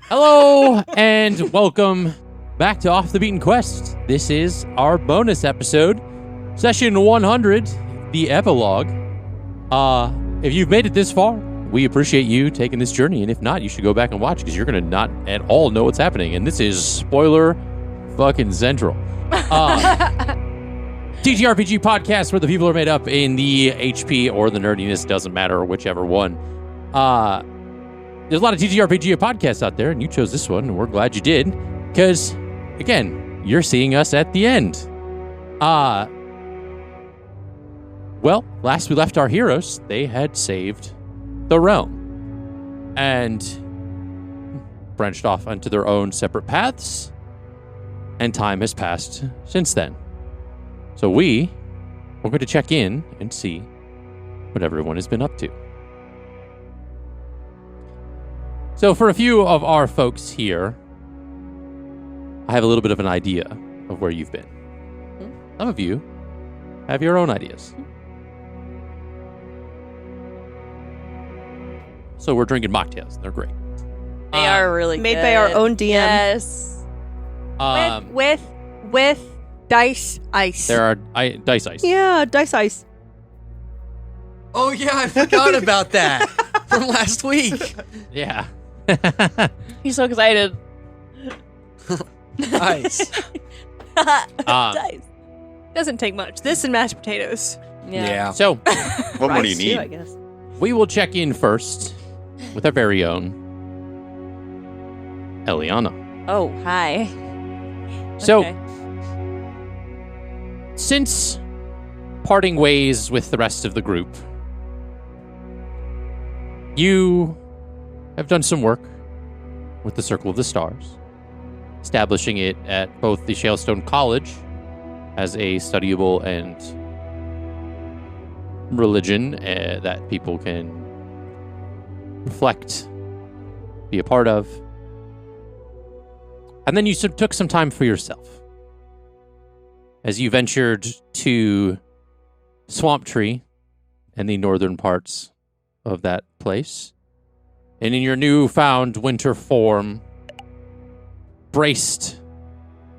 Hello, and welcome back to Off the Beaten Quest. This is our bonus episode, session 100, the Epilogue. If you've made it this far, we appreciate you taking this journey, and if not, you should go back and watch, because you're going to not at all know what's happening, and this is spoiler fucking central. TTRPG podcast where the people are made up in the HP or the nerdiness, doesn't matter, whichever one. There's a lot of TTRPG podcasts out there, and you chose this one, and we're glad you did, because, again, you're seeing us at the end. Well, last we left our heroes, they had saved the realm, and branched off onto their own separate paths, and time has passed since then. So we're going to check in and see what everyone has been up to. So for a few of our folks here, I have a little bit of an idea of where you've been. Some of you have your own ideas. So we're drinking mocktails. They're great. They are really made good. by our own DM. Yes. With dice ice. There are dice ice. Yeah, dice ice. Oh, yeah, I forgot about that from last week. Yeah. He's so excited. Nice. Dice. Doesn't take much. This and mashed potatoes. Yeah. So What more do you Rice, too, need? I guess. we will check in first with our very own Eliana. Oh, hi. So Okay. since parting ways with the rest of the group, you have done some work with the Circle of the Stars, establishing it at both the Shalestone College as a studyable and religion that people can reflect, be a part of. And then you took some time for yourself as you ventured to Swamp Tree and the northern parts of that place. And in your newfound winter form, braced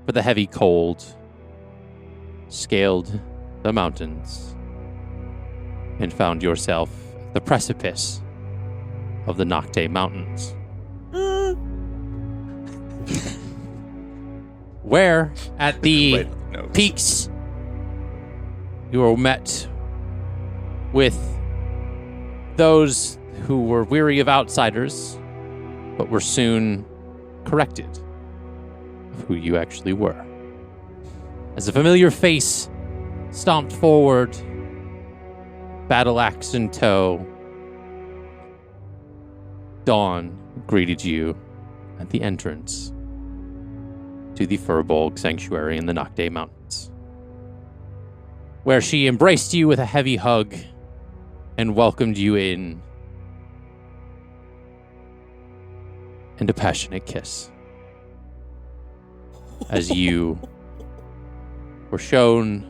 for the heavy cold, scaled the mountains and found yourself at the precipice of the Nocte Mountains. Where, at the Wait, no. peaks, you were met with those who were weary of outsiders, but were soon corrected of who you actually were. As a familiar face stomped forward, battle axe in tow, Dawn greeted you at the entrance to the Furbolg Sanctuary in the Nocte Mountains, where she embraced you with a heavy hug and welcomed you in, and a passionate kiss, as you were shown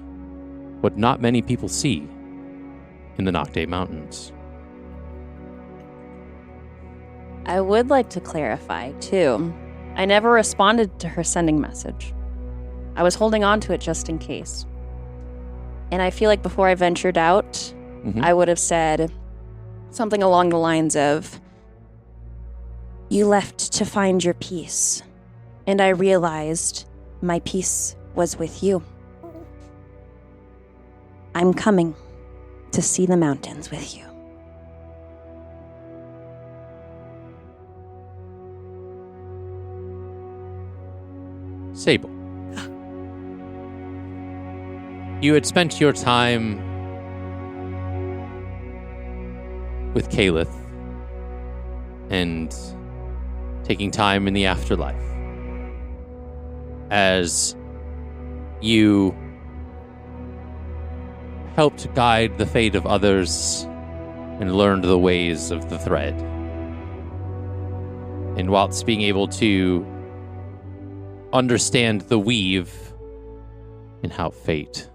what not many people see in the Nocte Mountains. I would like to clarify, too. I never responded to her sending message. I was holding on to it just in case. And I feel like before I ventured out, I would have said something along the lines of, "You left to find your peace, and I realized my peace was with you. I'm coming to see the mountains with you." Sable. You had spent your time with Caliph and taking time in the afterlife as you helped guide the fate of others and learned the ways of the thread. And whilst being able to understand the weave and how fate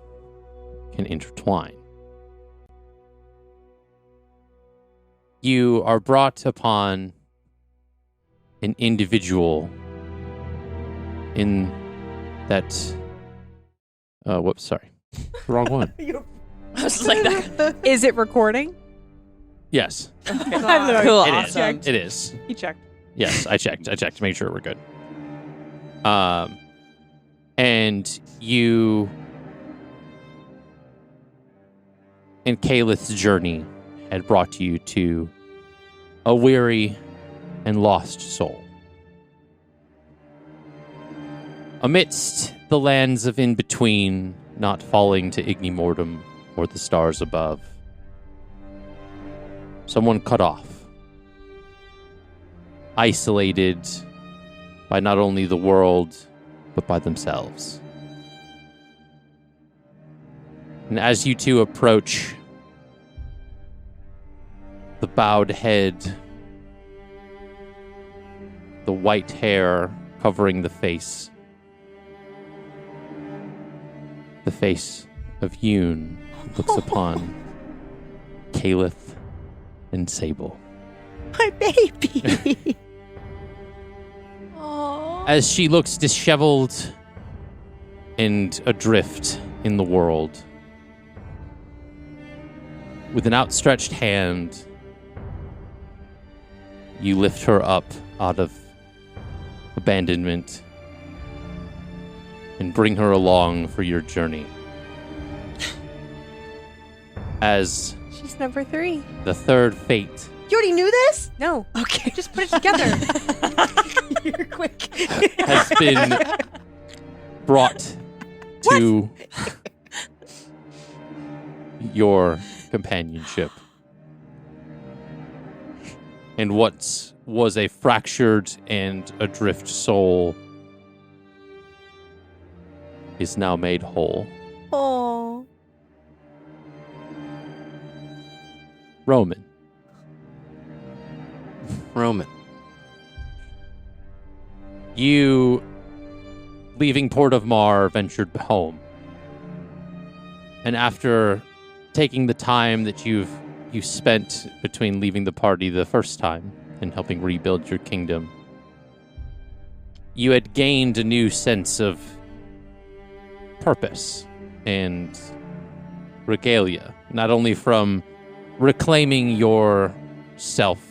can intertwine, you are brought upon an individual in that. Whoops, sorry. Wrong one. I was like that. Is it recording? Yes, Cool. it Awesome. is. It is. He checked. Yes, I checked to make sure we're good. And you and Calith's journey had brought you to a weary and lost soul. Amidst the lands of in-between, not falling to Ignimortum or the stars above, someone cut off, isolated by not only the world, but by themselves. And as you two approach, the bowed head, the white hair covering the face of Yoon looks upon Calith and Sable. My baby. Aww. As she looks disheveled and adrift in the world, with an outstretched hand, you lift her up out of abandonment and bring her along for your journey. As She's number 3. the third fate You already knew this? No. Okay. Just put it together. You're quick. has been brought to your companionship. And what was a fractured and adrift soul is now made whole. Oh. Roman, you, leaving Port of Mar, ventured home. And after taking the time that you spent between leaving the party the first time and helping rebuild your kingdom, you had gained a new sense of purpose and regalia, not only from reclaiming your self,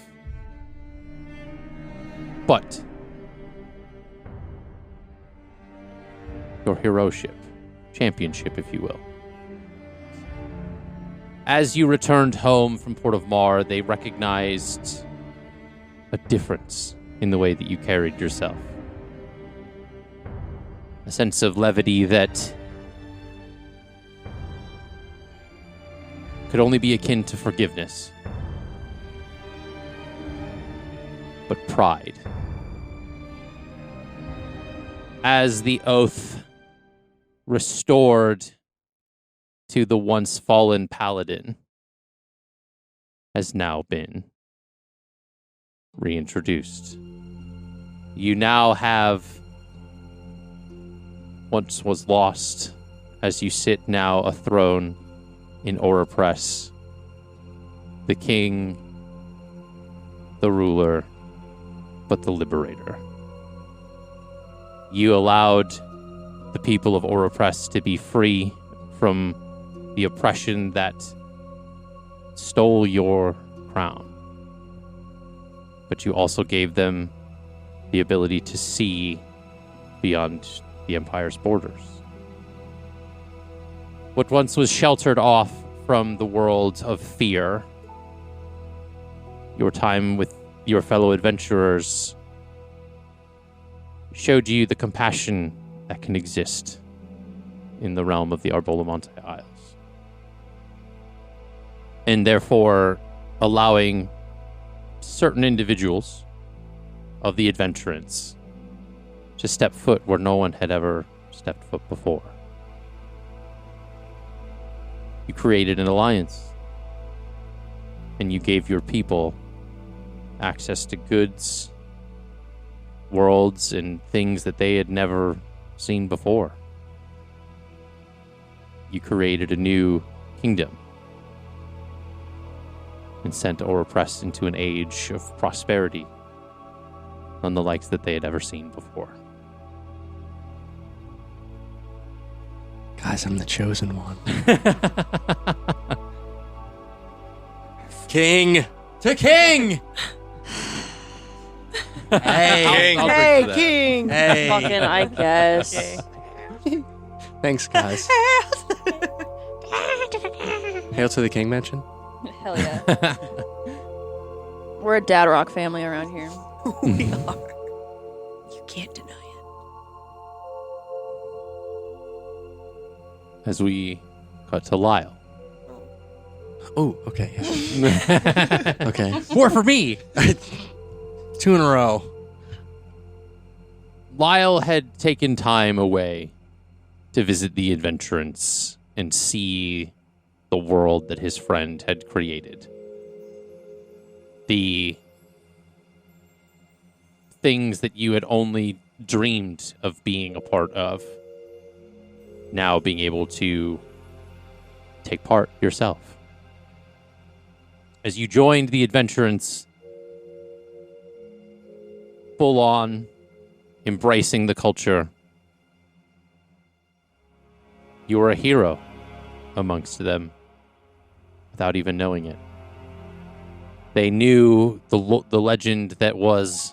but your heroship, championship, if you will. As you returned home from Port of Mar, they recognized a difference in the way that you carried yourself. A sense of levity that could only be akin to forgiveness. But pride. As the oath restored to the once fallen paladin has now been reintroduced. You now have once was lost as you sit now a throne in Orapress, the king, the ruler, but the liberator. You allowed the people of Orapress to be free from the oppression that stole your crown. But you also gave them the ability to see beyond the Empire's borders. What once was sheltered off from the world of fear, your time with your fellow adventurers showed you the compassion that can exist in the realm of the Arbolamonte Isles. And therefore allowing certain individuals of the adventurants to step foot where no one had ever stepped foot before. You created an alliance, and you gave your people access to goods, worlds, and things that they had never seen before. You created a new kingdom and sent Orapress into an age of prosperity on the likes that they had ever seen before. Guys, I'm the chosen one. King to king. Hey, I'll Hey, drink to that. King. hey. Fucking, I guess. Thanks, guys. Hail to the king mansion. Hell yeah. We're a dad rock family around here. We are. You can't deny it. As we cut to Lyle. Oh, okay. Yeah. Okay. More for me! 2 in a row. Lyle had taken time away to visit the Adventurance and see the world that his friend had created. The things that you had only dreamed of being a part of, now being able to take part yourself. As you joined the Adventurance, full on, embracing the culture, you were a hero amongst them without even knowing it. They knew the legend that was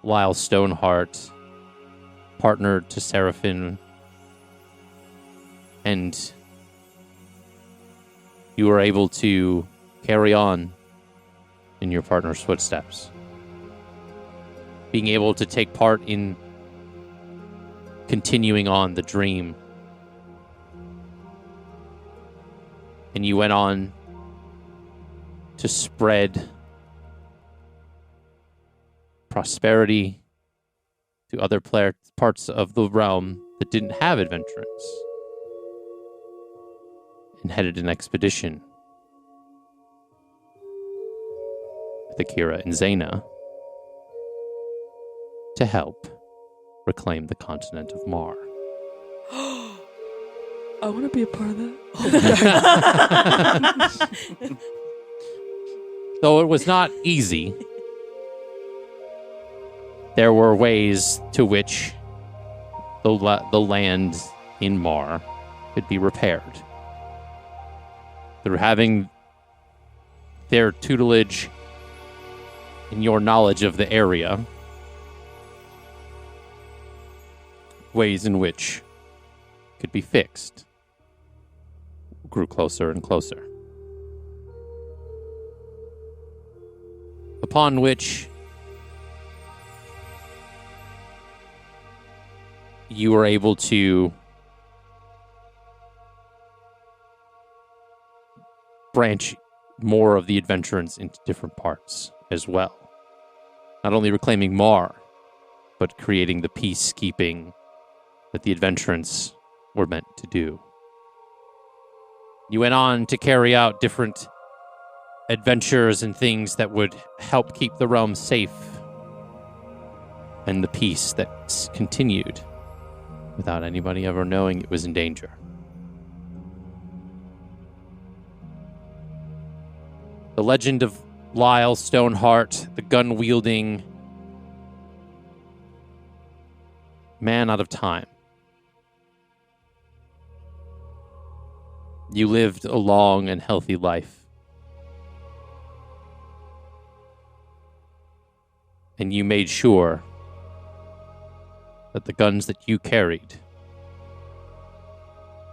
Lyle Stoneheart, partner to Seraphim, and you were able to carry on in your partner's footsteps. Being able to take part in continuing on the dream. And you went on to spread prosperity to other parts of the realm that didn't have adventurance. And headed an expedition with Akira and Zaina to help reclaim the continent of Mar. I want to be a part of that. Though it was not easy, there were ways to which the land in Mar could be repaired. Through having their tutelage and your knowledge of the area, ways in which could be fixed grew closer and closer. Upon which you were able to branch more of the adventurance into different parts as well. Not only reclaiming Mar, but creating the peacekeeping that the adventurance were meant to do. You went on to carry out different adventures and things that would help keep the realm safe and the peace that continued without anybody ever knowing it was in danger. The legend of Lyle Stoneheart, the gun-wielding man out of time. You lived a long and healthy life. And you made sure that the guns that you carried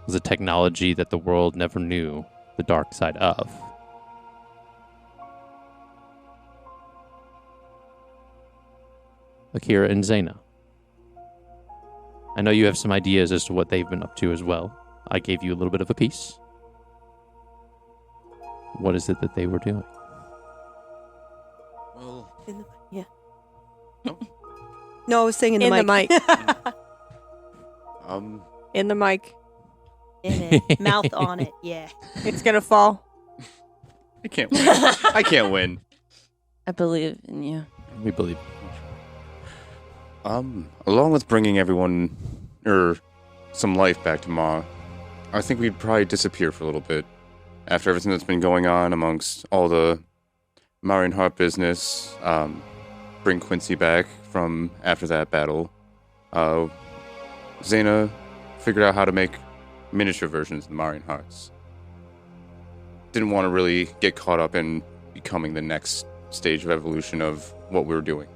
was a technology that the world never knew the dark side of. Akira and Zaina. I know you have some ideas as to what they've been up to as well. I gave you a little bit of a piece. What is it that they were doing? Well, Yeah. Oh. No, I was saying in the mic. In the mic. In it. Mouth on it. Yeah. It's gonna fall. I can't win. I can't win. I believe in you. We believe. Along with bringing everyone, some life back to Ma, I think we'd probably disappear for a little bit. After everything that's been going on amongst all the Marion Hart business, bring Quincy back from after that battle, Zaina figured out how to make miniature versions of the Marian Hearts. Didn't want to really get caught up in becoming the next stage of evolution of what we were doing.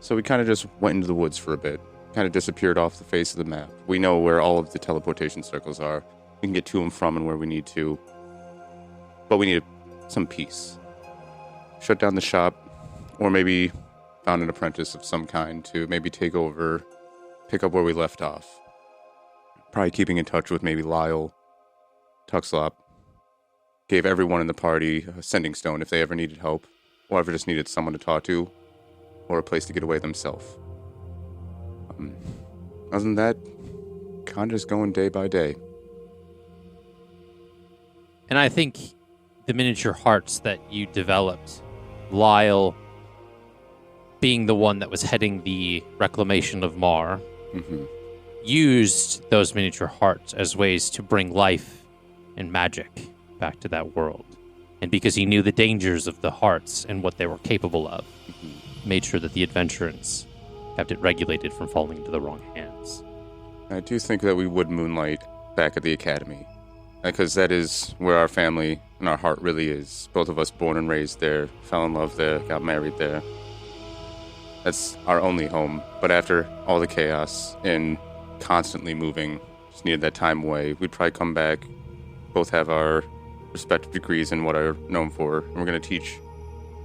So we kind of just went into the woods for a bit, kind of disappeared off the face of the map. We know where all of the teleportation circles are. We can get to and from and where we need to. But we needed some peace. Shut down the shop, or maybe found an apprentice of some kind to maybe take over, pick up where we left off. Probably keeping in touch with maybe Lyle, Tuxlop. Gave everyone in the party a sending stone if they ever needed help, or ever just needed someone to talk to, or a place to get away themselves. Other than that, kind of just going day by day. And I think the miniature hearts that you developed, Lyle being the one that was heading the reclamation of Mar, used those miniature hearts as ways to bring life and magic back to that world. And because he knew the dangers of the hearts and what they were capable of, made sure that the adventurers kept it regulated from falling into the wrong hands. I do think that we would moonlight back at the academy, because that is where our family and our heart really is. Both of us born and raised there, fell in love there, got married there. That's our only home. But after all the chaos and constantly moving, just needed that time away, we'd probably come back, both have our respective degrees in what are known for, and we're going to teach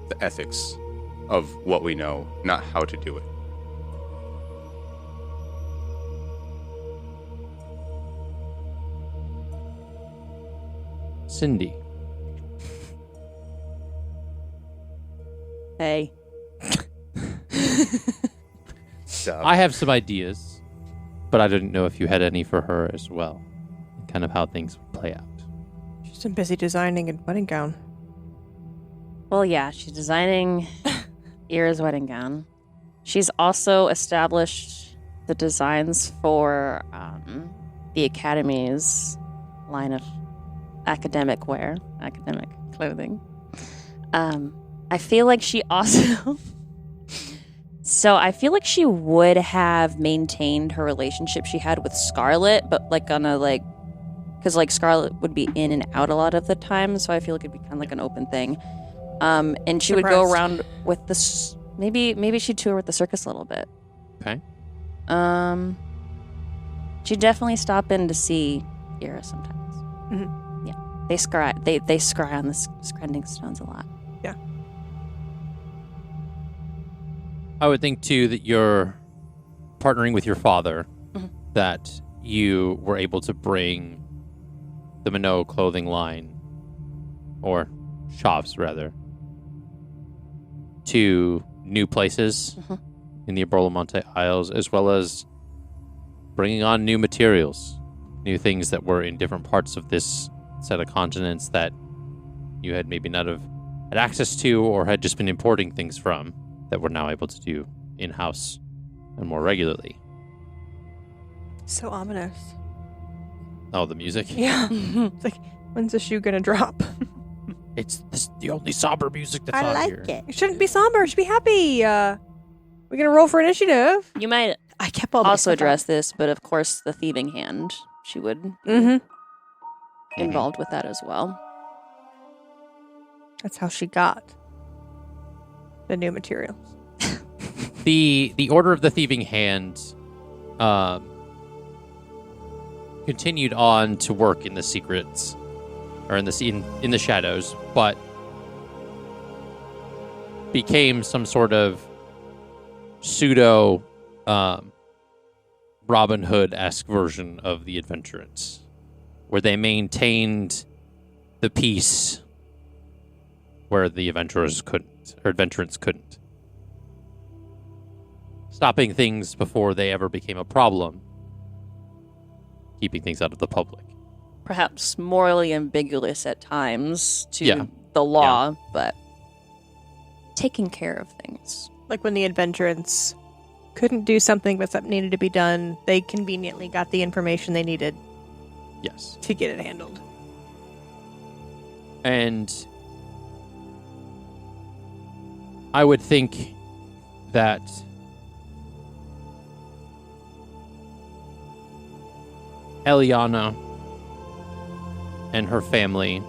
the ethics of what we know, not how to do it. Cindy. Hey. So, I have some ideas, but I didn't know if you had any for her as well. Kind of how things would play out. She's been busy designing a wedding gown. Well, yeah, she's designing Ira's wedding gown. She's also established the designs for the Academy's line of academic wear, academic clothing. I feel like she also... So I feel like she would have maintained her relationship she had with Scarlet, but like on a like... Because like Scarlet would be in and out a lot of the time, so I feel like it'd be kind of like an open thing. And she would go around with this... Maybe she'd tour with the circus a little bit. Okay. She'd definitely stop in to see Ira sometimes. Mm-hmm. Yeah. They scry on the scrying stones a lot. Yeah. I would think, too, that you're partnering with your father, that you were able to bring the Minot clothing line, or shops, rather, to new places in the Abrolamonte Isles, as well as bringing on new materials, new things that were in different parts of this set of continents that you had maybe not have had access to or had just been importing things from that we're now able to do in-house and more regularly. So ominous. Oh, the music? Yeah. It's like, when's the shoe gonna drop? It's the only somber music that's I on like here. it. It shouldn't be somber. It should be happy. We're gonna roll for initiative. You might I kept all my also stuff address this, but of course the thieving hand, she would be Mm-hmm. involved with that as well. That's how she got the new materials. The Order of the Thieving Hand continued on to work in the secrets, or in the shadows, but became some sort of pseudo Robin Hood-esque version of the adventurers, where they maintained the peace where the adventurers couldn't. Stopping things before they ever became a problem. Keeping things out of the public. Perhaps morally ambiguous at times to Yeah. the law, but taking care of things. Like when the adventurers couldn't do something but something needed to be done, they conveniently got the information they needed Yes. to get it handled. And I would think that Eliana and her family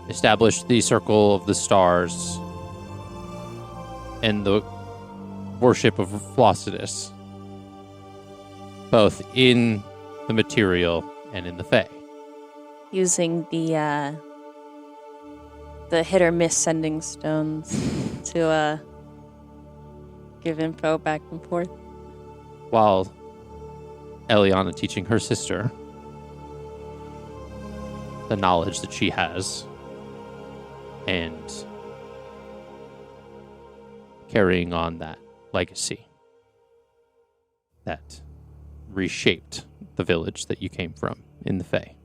established the Circle of the Stars and the worship of Flossidus, both in the material and in the Fae. Using the hit or miss sending stones to give info back and forth. While Eliana teaching her sister the knowledge that she has and carrying on that legacy that reshaped the village that you came from in the Fae.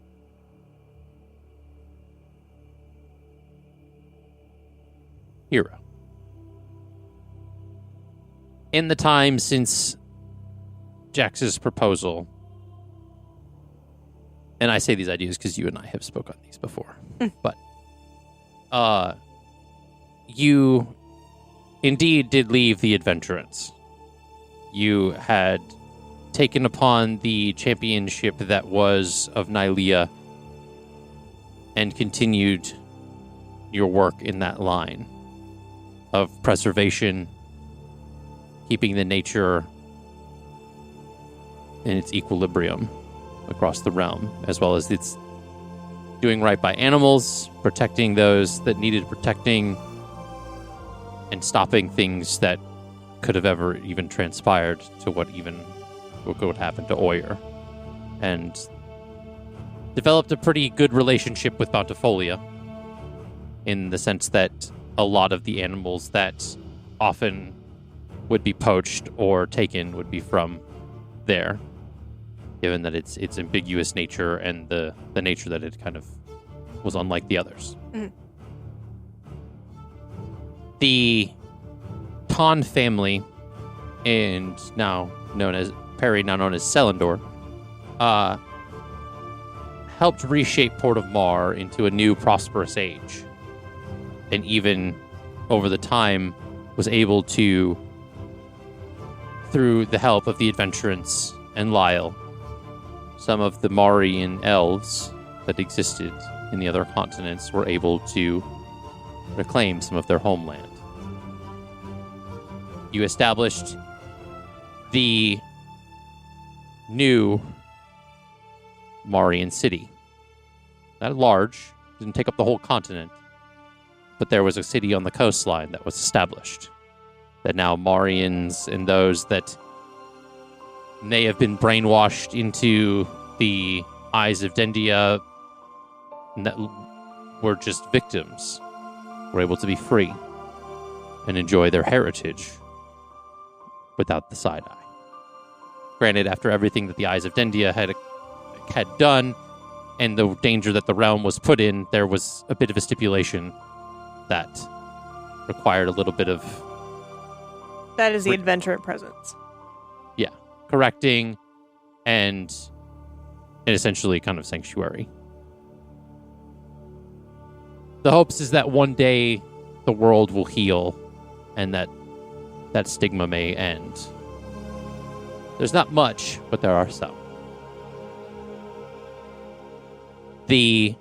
Hero. In the time since Jax's proposal, and I say these ideas because you and I have spoke on these before, but you indeed did leave the adventurance. You had taken upon the championship that was of Nylea and continued your work in that line of preservation, keeping the nature in its equilibrium across the realm, as well as its doing right by animals, protecting those that needed protecting, and stopping things that could have ever even transpired to what would happen to Oyer. And developed a pretty good relationship with Bountifolia in the sense that a lot of the animals that often would be poached or taken would be from there, given that its ambiguous nature and the nature that it kind of was unlike the others. Mhm. The Ton family, and now known as Perry, now known as Selendor, helped reshape Port of Mar into a new prosperous age, and even over the time was able to, through the help of the adventurants and Lyle, some of the Marian elves that existed in the other continents were able to reclaim some of their homeland. You established the new Marian city. Not large, didn't take up the whole continent, but there was a city on the coastline that was established. That now Marians and those that may have been brainwashed into the eyes of Dendia and that were just victims were able to be free and enjoy their heritage without the side eye. Granted, after everything that the eyes of Dendia had done and the danger that the realm was put in, there was a bit of a stipulation that required a little bit of That is the adventurant presence. correcting and essentially kind of sanctuary. The hopes is that one day the world will heal and that stigma may end. There's not much, but there are some. The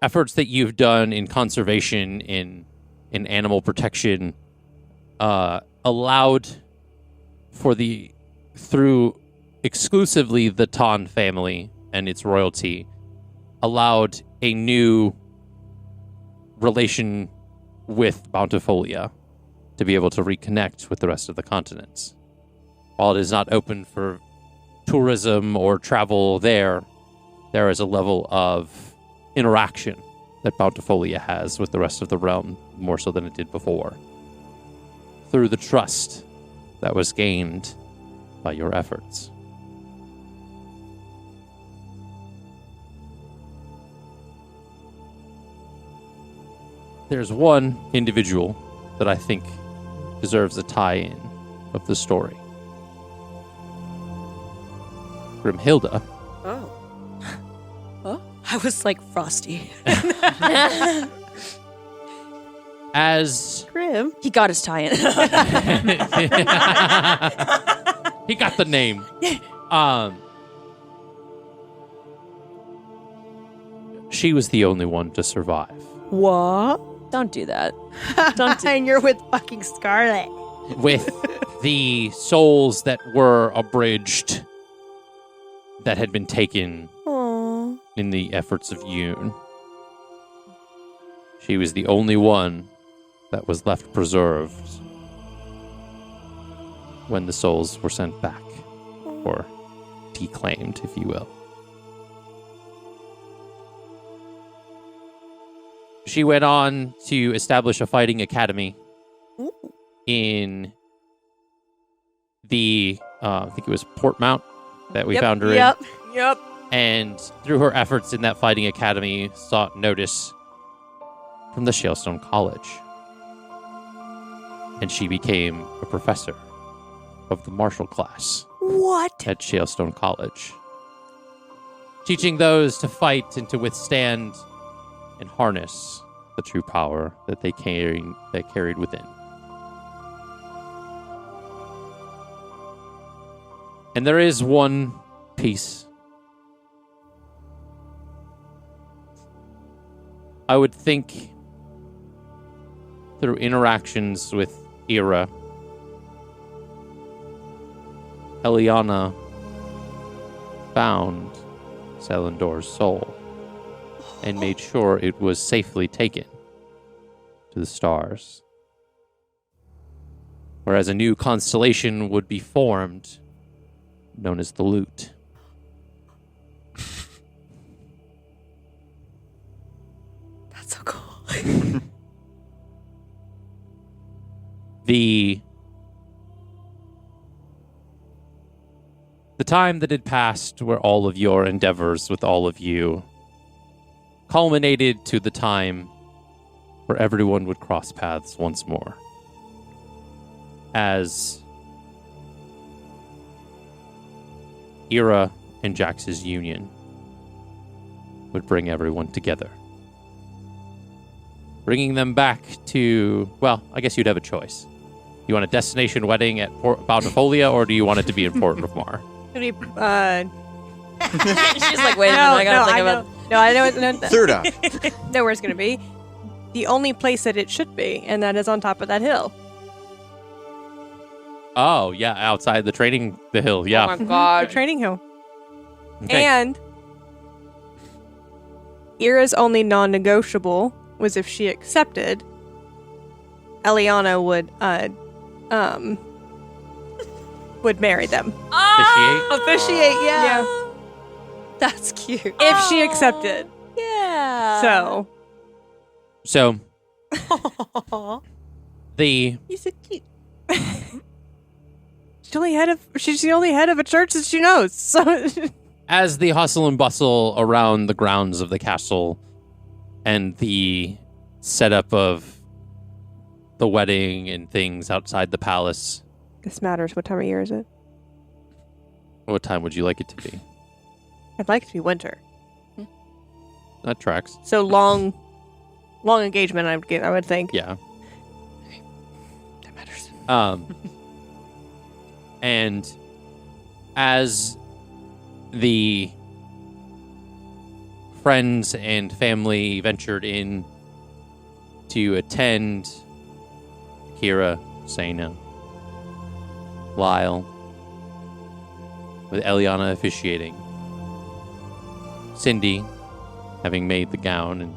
efforts that you've done in conservation, in animal protection, allowed for through exclusively the Ton family and its royalty, allowed a new relation with Bountifolia to be able to reconnect with the rest of the continents. While it is not open for tourism or travel there is a level of interaction that Bountifolia has with the rest of the realm, more so than it did before, through the trust that was gained by your efforts. There's one individual that I think deserves a tie-in of the story. Grimhilda. Oh. Huh? I was like Frosty. As Grim. He got his tie-in. he got the name. She was the only one to survive. What? Don't do that. And you're with fucking Scarlet. With the souls that were abridged that had been taken Aww. in the efforts of Yoon. She was the only one that was left preserved when the souls were sent back, or declaimed, if you will. She went on to establish a fighting academy in the, I think it was Portmount that we found her in. Yep. And through her efforts in that fighting academy, sought notice from the Shalestone College. And she became a professor of the martial class What? at Shalestone College, teaching those to fight and to withstand and harness the true power that they carried within. And there is one piece. I would think through interactions with Ira, Eliana found Selendor's soul and made sure it was safely taken to the stars. Whereas a new constellation would be formed, known as the Lute. That's so cool. The time that had passed where all of your endeavors with all of you culminated to the time where everyone would cross paths once more. As Ira and Jax's union would bring everyone together. Bringing them back to, well, I guess you'd have a choice. You want a destination wedding at Bountifolia, or do you want it to be in Port of Mar? She's like, wait a minute, I gotta think about. No, I know. Third up. Know where it's going to be. The only place that it should be, and that is on top of that hill. Oh, yeah, outside the hill, yeah. Oh my god. The training hill. Okay. And Ira's only non-negotiable was if she accepted, Eliana would marry them. Officiate, yeah. That's cute. If she accepted. Yeah. So, He's so cute. She's the only head of a church that she knows. So as the hustle and bustle around the grounds of the castle and the setup of the wedding and things outside the palace. this matters. What time of year is it? What time would you like it to be? I'd like it to be winter. That tracks. So long engagement. I would think. Yeah. That matters. And as the friends and family ventured in to attend, Kira, Sena, Lyle, with Eliana officiating, Cindy having made the gown and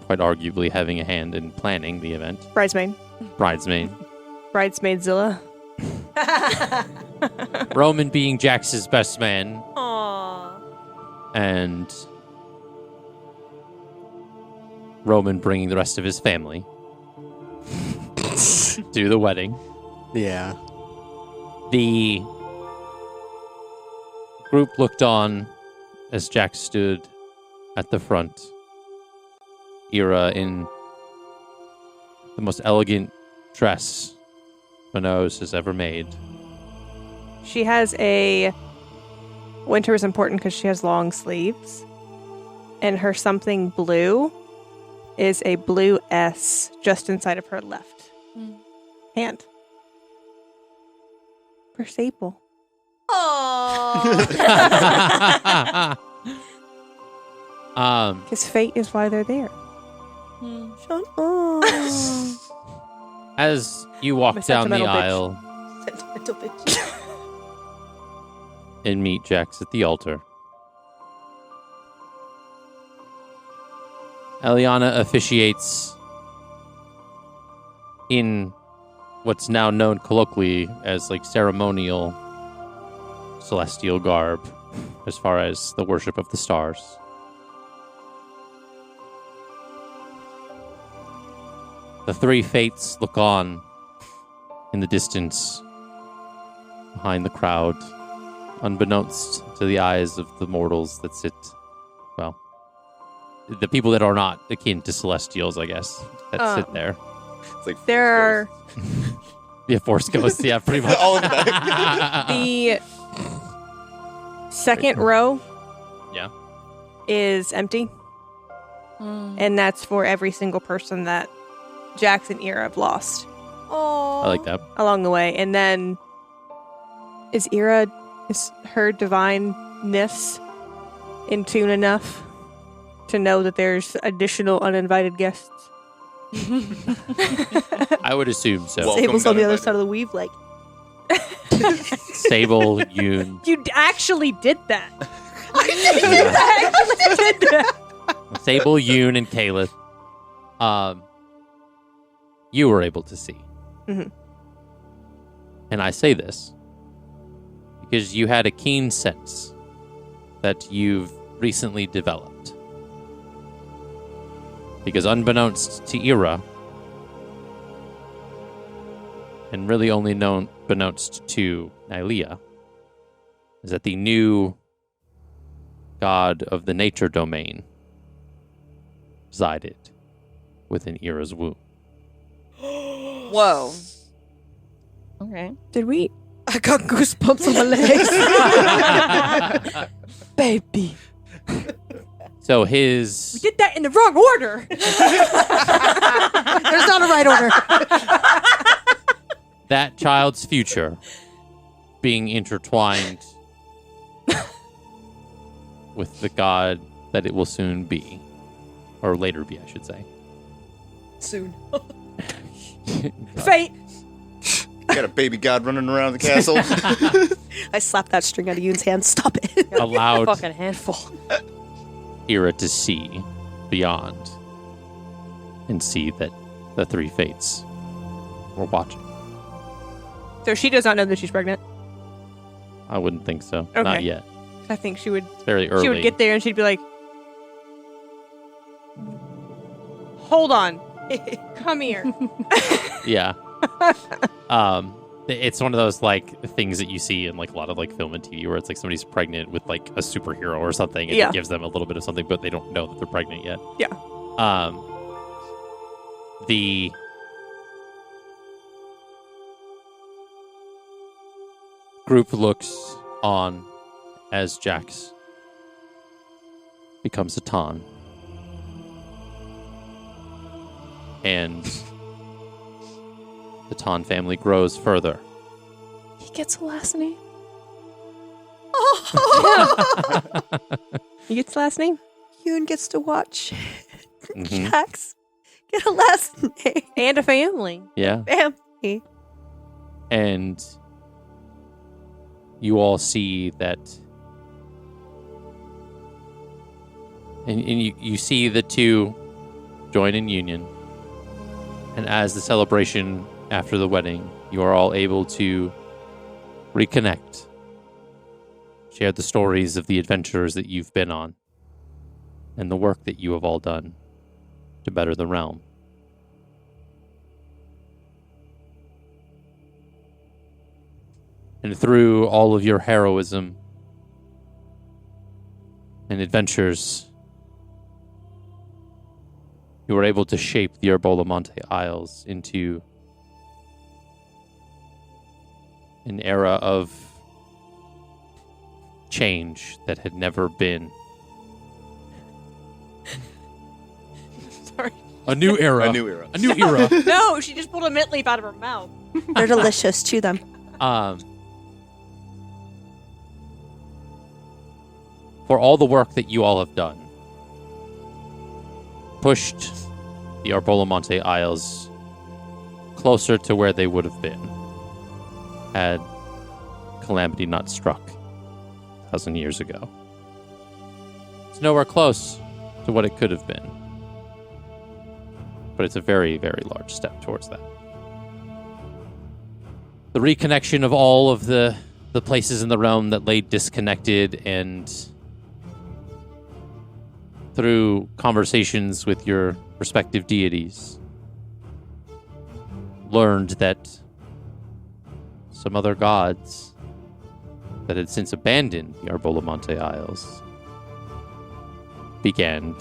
quite arguably having a hand in planning the event, Bridesmaid. Bridesmaidzilla. Roman being Jax's best man, Aww. and Roman bringing the rest of his family to the wedding. Yeah. The group looked on as Jax stood at the front, Ira in the most elegant dress Manos has ever made. She has a... Winter is important because she has long sleeves. And her something blue is a blue S just inside of her left hand. For staple. Aww. Because fate is why they're there. Shut up. As you I'm walk a down the sentimental bitch. aisle Sentimental bitch. and meet Jax at the altar, Eliana officiates in what's now known colloquially as like ceremonial celestial garb as far as the worship of the stars. The three fates look on in the distance behind the crowd, unbeknownst to the eyes of the mortals that sit, well, the people that are not akin to celestials, I guess, that sit there. It's like There are Yeah, Force Ghosts, yeah, pretty much. all in the back. the second row. Yeah. Is empty, and that's for every single person that Jax and Ira have lost Oh. I like that. along the way. And then is her divineness in tune enough to know that there's additional uninvited guests? I would assume so. Well- Sable's on the other Welcome, side of the weave, like, Sable, Yoon, You actually did that. Sable, Yoon, and Caleb. You were able to see. Mhm. And I say this because you had a keen sense that you've recently developed. Because unbeknownst to Ira, and really only unbeknownst to Nylea, is that the new god of the nature domain resided within Ira's womb. whoa. Okay. Did we? I got goosebumps on my legs. Baby. So his Did that in the wrong order. There's not a right order. that child's future being intertwined with the god that it will soon be, or later be, I should say. Soon. Fate. Got a baby god running around the castle. I slapped that string out of Yoon's hand. Stop it. Allowed Fucking handful. Ira to see beyond and see that the three fates were watching. So she does not know that she's pregnant. I wouldn't think so. Okay. Not yet. I think she would. It's very early. She would get there and she'd be like, "Hold on, come here." Yeah. It's one of those like things that you see in like a lot of like film and TV where it's like somebody's pregnant with like a superhero or something, and Yeah. it gives them a little bit of something, but they don't know that they're pregnant yet. Yeah. The group looks on as Jax becomes a Ton. And the Ton family grows further. He gets a last name. You get the last name Yoon gets to watch Mhm. Jax get a last name. and a family. Yeah. Family. And you all see that. And you see the two join in union. And as the celebration after the wedding, you are all able to reconnect, share the stories of the adventures that you've been on, and the work that you have all done to better the realm. And through all of your heroism and adventures, you were able to shape the Herbolamonte Isles into an era of change that had never been. Sorry. A new era. A new era. A new era. No, she just pulled a mint leaf out of her mouth. They're delicious. Chew them. for all the work that you all have done. Pushed the Arbolamonte Isles closer to where they would have been had calamity not struck 1,000 years ago. It's nowhere close to what it could have been. But it's a very, very large step towards that. The reconnection of all of the places in the realm that lay disconnected, and through conversations with your respective deities, learned that some other gods that had since abandoned the Arbolamonte Isles began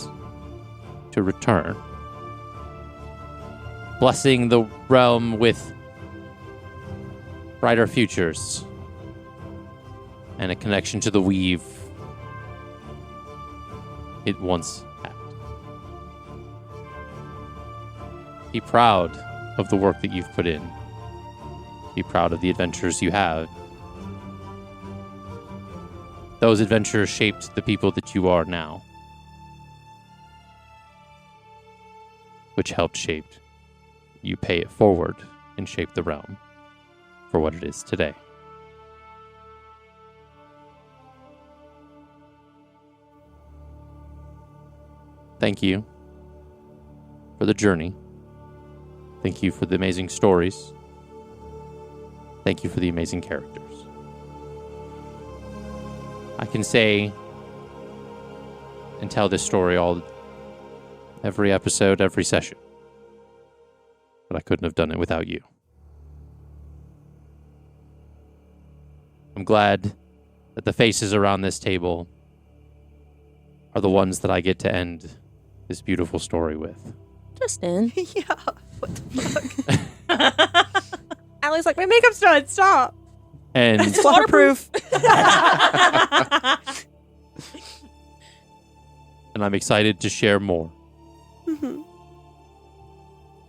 to return, blessing the realm with brighter futures and a connection to the weave it once had. Be proud of the work that you've put in. Be proud of the adventures you have. Those adventures shaped the people that you are now, which helped shape you, pay it forward, and shape the realm for what it is today. Thank you for the journey. Thank you for the amazing stories. Thank you for the amazing characters. I can say and tell this story every episode, every session, but I couldn't have done it without you. I'm glad that the faces around this table are the ones that I get to end this beautiful story with. Justin. Yeah. What the fuck? Allie's like, my makeup's done. Stop. And It's waterproof. and I'm excited to share more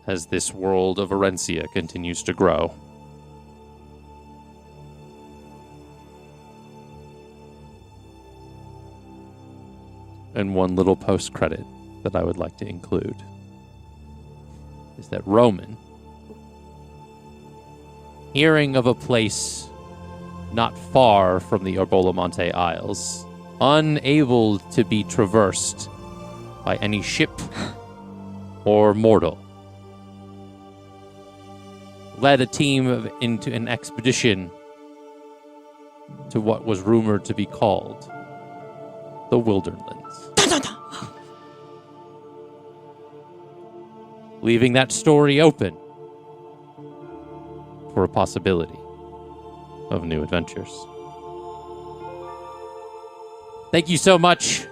as this world of Orencia continues to grow. And one little post-credit that I would like to include is that Roman, hearing of a place not far from the Arbolamonte Isles, unable to be traversed by any ship or mortal, led a team into an expedition to what was rumored to be called the Wilderlands. Leaving that story open for a possibility of new adventures. Thank you so much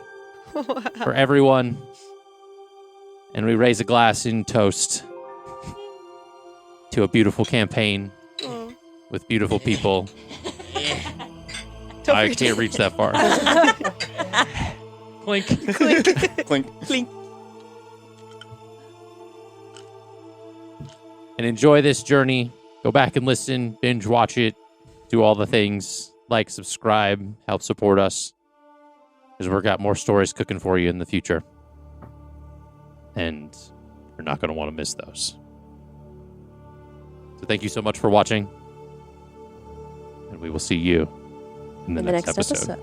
for everyone. And we raise a glass in toast to a beautiful campaign with beautiful people. I can't reach that far. Clink. Clink. Clink. And enjoy this journey. Go back and listen, binge watch it, do all the things, like, subscribe, help support us, because we've got more stories cooking for you in the future. And you're not going to want to miss those. So thank you so much for watching. And we will see you in the next episode.